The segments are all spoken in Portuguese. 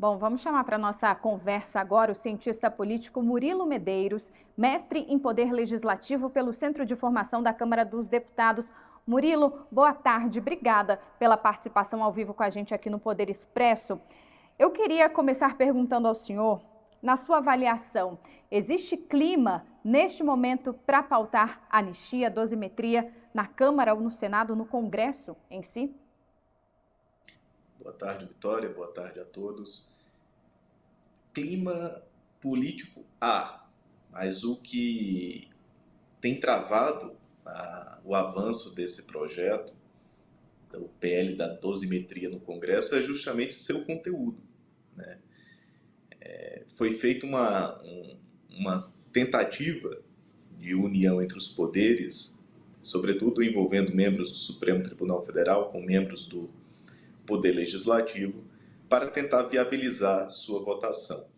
Bom, vamos chamar para nossa conversa agora o cientista político Murilo Medeiros, mestre em Poder Legislativo pelo Centro de Formação da Câmara dos Deputados. Murilo, boa tarde. Obrigada pela participação ao vivo com a gente aqui no Poder Expresso. Eu queria começar perguntando ao senhor, na sua avaliação, existe clima neste momento para pautar anistia, dosimetria na Câmara ou no Senado, no Congresso em si? Boa tarde, Vitória. Boa tarde a todos. Clima político há, mas o que tem travado o avanço desse projeto, o PL da dosimetria no Congresso, é justamente seu conteúdo, né? Foi feita uma tentativa de união entre os poderes, sobretudo envolvendo membros do Supremo Tribunal Federal com membros do Poder Legislativo, para tentar viabilizar sua votação.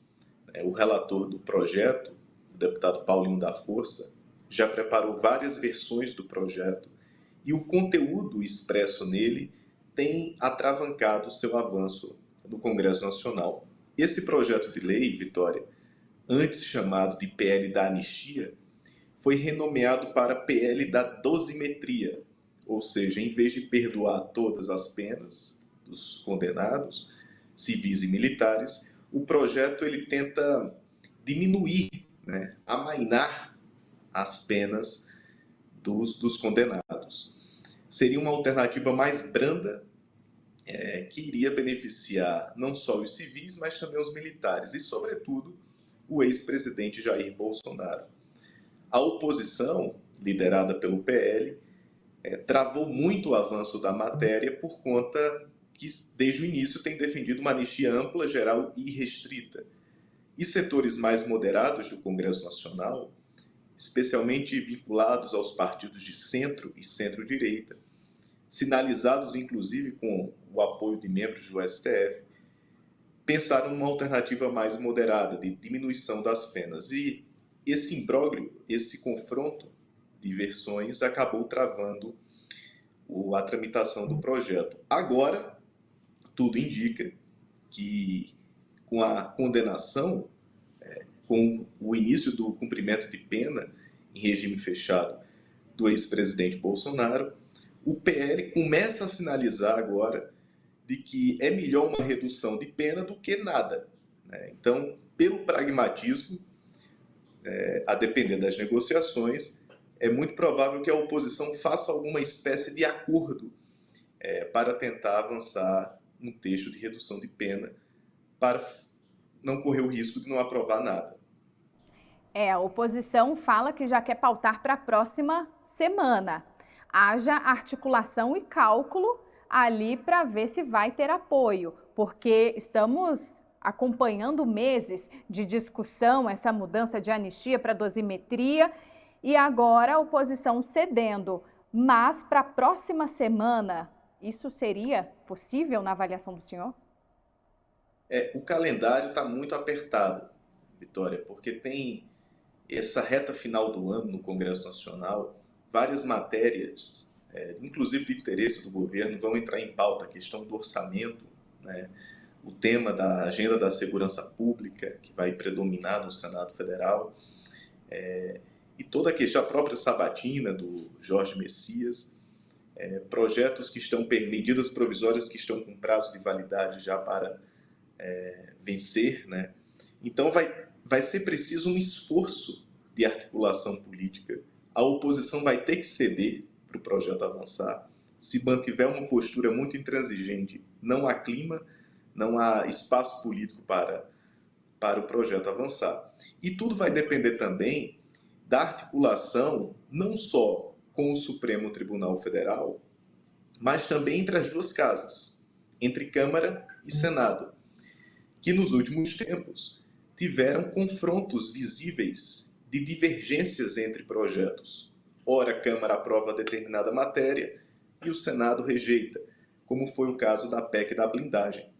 O relator do projeto, o deputado Paulinho da Força, já preparou várias versões do projeto e o conteúdo expresso nele tem atravancado seu avanço no Congresso Nacional. Esse projeto de lei, Vitória, antes chamado de PL da Anistia, foi renomeado para PL da Dosimetria, ou seja, em vez de perdoar todas as penas dos condenados, civis e militares, o projeto ele tenta diminuir, né, amainar as penas dos condenados. Seria uma alternativa mais branda, que iria beneficiar não só os civis, mas também os militares e, sobretudo, o ex-presidente Jair Bolsonaro. A oposição, liderada pelo PL, travou muito o avanço da matéria por conta que, desde o início, tem defendido uma anistia ampla, geral e restrita. E setores mais moderados do Congresso Nacional, especialmente vinculados aos partidos de centro e centro-direita, sinalizados inclusive com o apoio de membros do STF, pensaram numa alternativa mais moderada, de diminuição das penas. E esse imbróglio, esse confronto de versões acabou travando a tramitação do projeto. Agora, tudo indica que com a condenação, com o início do cumprimento de pena em regime fechado do ex-presidente Bolsonaro, o PL começa a sinalizar agora de que é melhor uma redução de pena do que nada, né? Então, pelo pragmatismo, a depender das negociações, é muito provável que a oposição faça alguma espécie de acordo para tentar avançar um texto de redução de pena para não correr o risco de não aprovar nada. A oposição fala que já quer pautar para a próxima semana. Haja articulação e cálculo ali para ver se vai ter apoio, porque estamos acompanhando meses de discussão, essa mudança de anistia para dosimetria, e agora a oposição cedendo. Mas para a próxima semana, isso seria possível na avaliação do senhor? O calendário está muito apertado, Vitória, porque tem essa reta final do ano no Congresso Nacional, várias matérias, inclusive de interesse do governo, vão entrar em pauta. A questão do orçamento, né? O tema da agenda da segurança pública, que vai predominar no Senado Federal, e toda a questão, a própria sabatina do Jorge Messias, projetos que estão, medidas provisórias que estão com prazo de validade já para vencer, né? Então vai ser preciso um esforço de articulação política. A oposição vai ter que ceder para o projeto avançar. Se mantiver uma postura muito intransigente, não há clima, não há espaço político para o projeto avançar. E tudo vai depender também da articulação, não só com o Supremo Tribunal Federal, mas também entre as duas casas, entre Câmara e Senado, que nos últimos tempos tiveram confrontos visíveis de divergências entre projetos. Ora, a Câmara aprova determinada matéria e o Senado rejeita, como foi o caso da PEC da blindagem.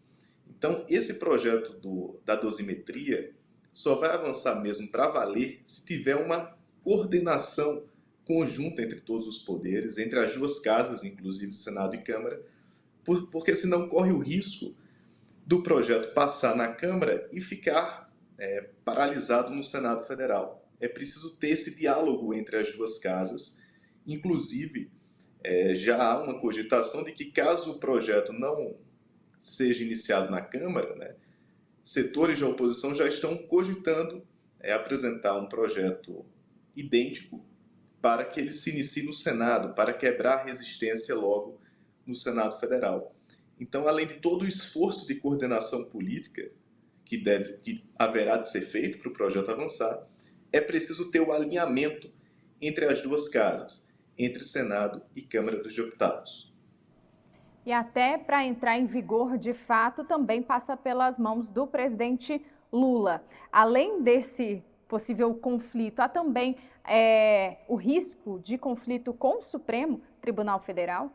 Então, esse projeto da dosimetria só vai avançar mesmo para valer se tiver uma coordenação conjunta entre todos os poderes, entre as duas casas, inclusive Senado e Câmara, porque senão corre o risco do projeto passar na Câmara e ficar paralisado no Senado Federal. É preciso ter esse diálogo entre as duas casas, inclusive já há uma cogitação de que caso o projeto não seja iniciado na Câmara, né, setores da oposição já estão cogitando apresentar um projeto idêntico para que ele se inicie no Senado, para quebrar a resistência logo no Senado Federal. Então, além de todo o esforço de coordenação política que haverá de ser feito para o projeto avançar, é preciso ter o alinhamento entre as duas casas, entre Senado e Câmara dos Deputados. E até para entrar em vigor de fato também passa pelas mãos do presidente Lula. Além desse possível conflito, há também o risco de conflito com o Supremo Tribunal Federal?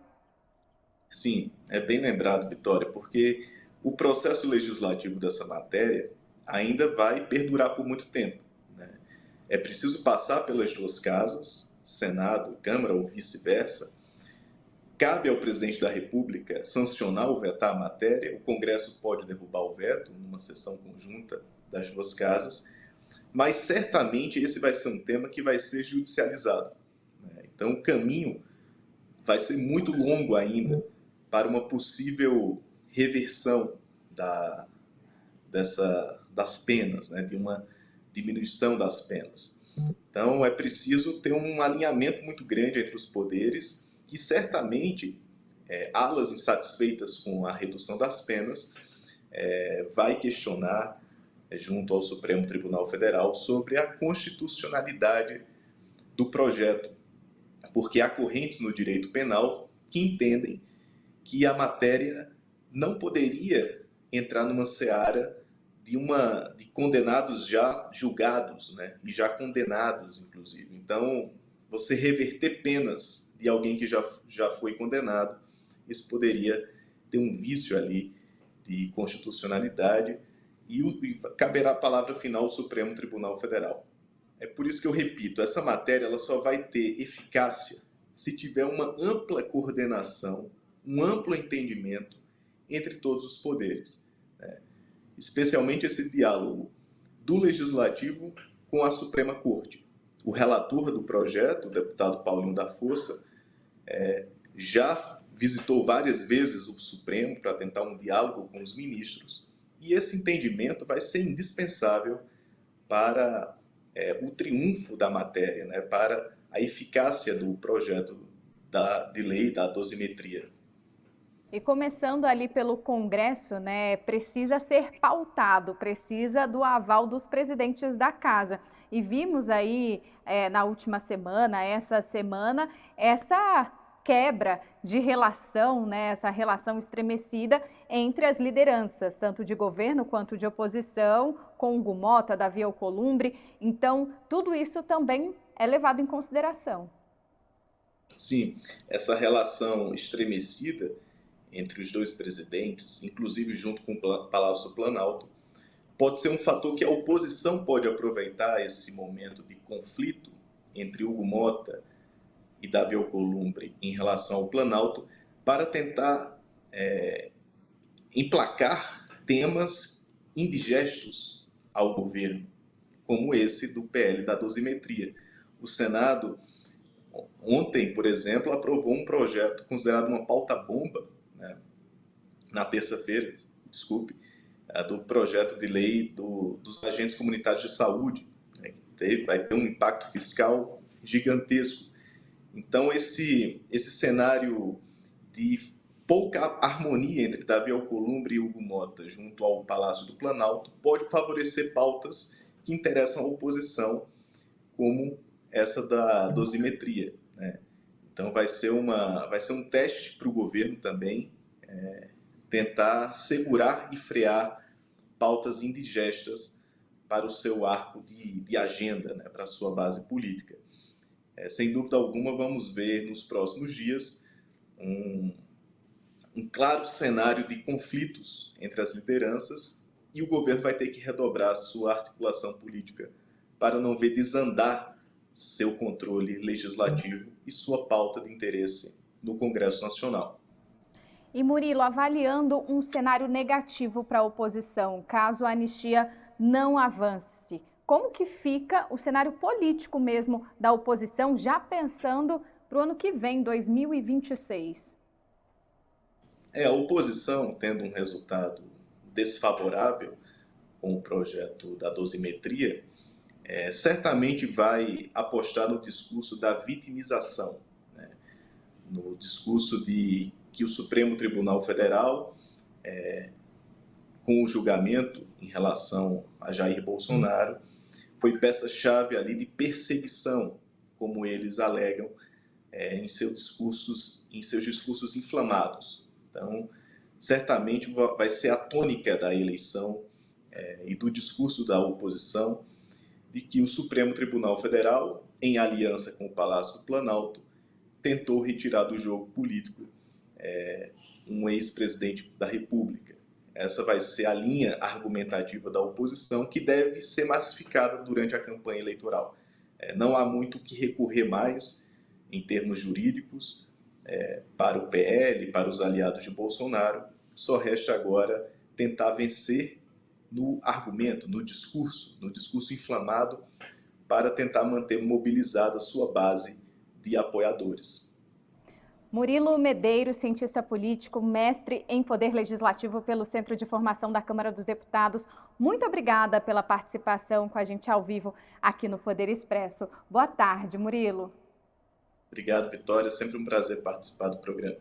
Sim, é bem lembrado, Vitória, porque o processo legislativo dessa matéria ainda vai perdurar por muito tempo, né? É preciso passar pelas duas casas, Senado, Câmara ou vice-versa. Cabe ao presidente da República sancionar ou vetar a matéria, o Congresso pode derrubar o veto numa sessão conjunta das duas casas, mas certamente esse vai ser um tema que vai ser judicializado, né? Então o caminho vai ser muito longo ainda para uma possível reversão das penas, né? De uma diminuição das penas. Então é preciso ter um alinhamento muito grande entre os poderes e certamente alas insatisfeitas com a redução das penas vai questionar junto ao Supremo Tribunal Federal sobre a constitucionalidade do projeto, porque há correntes no direito penal que entendem que a matéria não poderia entrar numa seara de condenados já julgados, né? E já condenados, inclusive. Então, você reverter penas de alguém que já foi condenado, isso poderia ter um vício ali de constitucionalidade e caberá a palavra final ao Supremo Tribunal Federal. É por isso que eu repito, essa matéria ela só vai ter eficácia se tiver uma ampla coordenação, um amplo entendimento entre todos os poderes, né? Especialmente esse diálogo do Legislativo com a Suprema Corte. O relator do projeto, o deputado Paulinho da Força, já visitou várias vezes o Supremo para tentar um diálogo com os ministros, e esse entendimento vai ser indispensável para o triunfo da matéria, né, para a eficácia do projeto de lei da dosimetria. E começando ali pelo Congresso, né, precisa ser pautado, precisa do aval dos presidentes da casa. E vimos aí na última semana, essa quebra de relação, né, essa relação estremecida entre as lideranças, tanto de governo quanto de oposição, com Hugo Motta, Davi Alcolumbre. Então, tudo isso também é levado em consideração. Sim, essa relação estremecida entre os dois presidentes, inclusive junto com o Palácio do Planalto, pode ser um fator que a oposição pode aproveitar esse momento de conflito entre Hugo Motta e Davi Alcolumbre em relação ao Planalto para tentar emplacar temas indigestos ao governo, como esse do PL da dosimetria. O Senado, ontem, por exemplo, aprovou um projeto considerado uma pauta-bomba, né, na terça-feira, do projeto de lei dos agentes comunitários de saúde, né, que vai ter um impacto fiscal gigantesco. Então, esse cenário de pouca harmonia entre Davi Alcolumbre e Hugo Motta junto ao Palácio do Planalto pode favorecer pautas que interessam à oposição, como essa da dosimetria, né? Então vai ser um teste para o governo também tentar segurar e frear pautas indigestas para o seu arco de agenda, né, para a sua base política. Sem dúvida alguma, vamos ver nos próximos dias um claro cenário de conflitos entre as lideranças e o governo vai ter que redobrar sua articulação política para não ver desandar seu controle legislativo e sua pauta de interesse no Congresso Nacional. E Murilo, avaliando um cenário negativo para a oposição, caso a anistia não avance, como que fica o cenário político mesmo da oposição, já pensando para o ano que vem, 2026? A oposição, tendo um resultado desfavorável com o projeto da dosimetria, certamente vai apostar no discurso da vitimização, né? No discurso de que o Supremo Tribunal Federal, com o julgamento em relação a Jair Bolsonaro, foi peça-chave ali de perseguição, como eles alegam em seus discursos inflamados. Então, certamente vai ser a tônica da eleição e do discurso da oposição de que o Supremo Tribunal Federal, em aliança com o Palácio do Planalto, tentou retirar do jogo político um ex-presidente da República. Essa vai ser a linha argumentativa da oposição, que deve ser massificada durante a campanha eleitoral. Não há muito o que recorrer mais em termos jurídicos para o PL, para os aliados de Bolsonaro. Só resta agora tentar vencer no argumento, no discurso inflamado, para tentar manter mobilizada a sua base de apoiadores. Murilo Medeiros, cientista político, mestre em Poder Legislativo pelo Centro de Formação da Câmara dos Deputados. Muito obrigada pela participação com a gente ao vivo aqui no Poder Expresso. Boa tarde, Murilo. Obrigado, Vitória. Sempre um prazer participar do programa.